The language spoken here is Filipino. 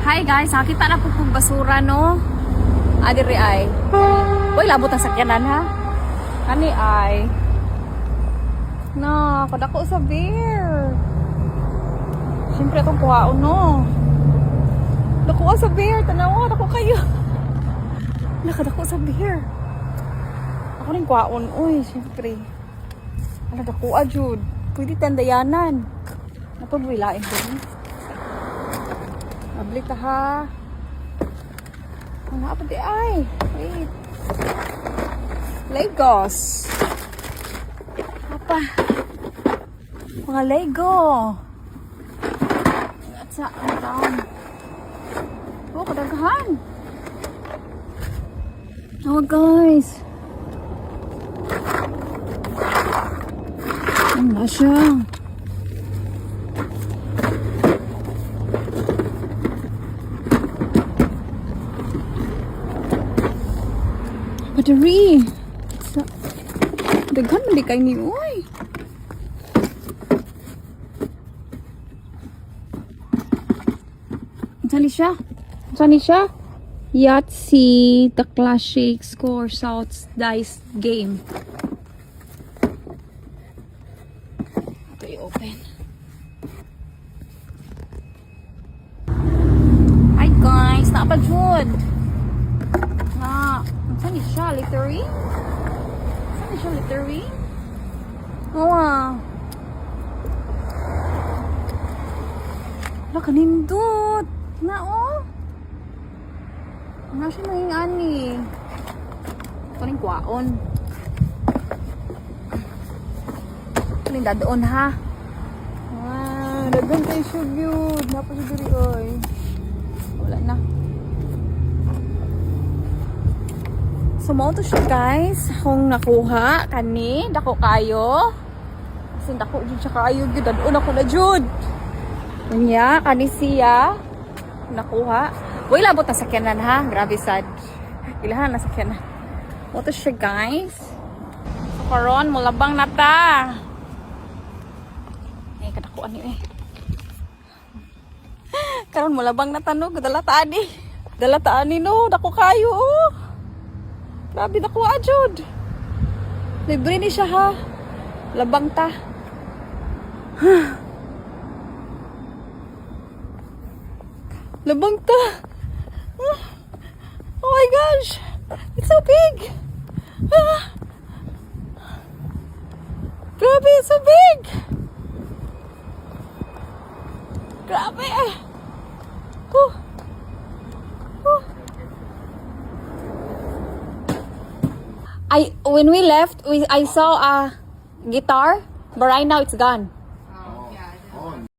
Hi guys, nakita na po kong basura no. Adiri ay. Uy, labot ang sakyanan ha. Kani ay. No, kadako sa beer. Siyempre itong kuhaon no. Dako sa beer, tanawa, dako kayo. Nakadako sa beer. Ako rin kuhaon, uy, siyempre. Ano dako ajud. Pwede tandayanan. Napagwilain ko rin. Mablik ka ha. Ano pa di ay? Wait. Legos. Apa? Mga Lego. At sa down. Oh, kadaghan. Oh guys. Ano na siya? Battery. Daghan man di kay ni oy. Saan siya? Yahtzee, the classic score South dice game. Ito i-open. Hi guys, nakapag-food. Saan siya? Littering? Saan siya? Littering? Oo Wala kanindot. Na Ano siya nanging ani? Ito rin kwaon. Ito rin dadoon ha. Dagan tayo siya yun. Napasiguri oy. Wala na. So, mo to siya guys. Kung nakuha, kani, dako kayo. Kasi dako dyan siya kayo. Dadun ako na dyan. Kanya, kani siya. Nakuha. Uy, labot na sakyanan ha. Grabe sad. Ilahan na sakyanan. Mo to siya guys. So, karon, mulabang na ta. Ay, kadakuan niyo eh. Karon, mulabang na ta no. Dalataan eh. Dalataan ni no. Dako kayo oh. Grabe na ko ajud. Libre ni siya ha. Labang ta. Labang ta. Oh my gosh. It's so big. Grabe, it's so big. Grabe. When we left, I saw a guitar, but right now it's gone.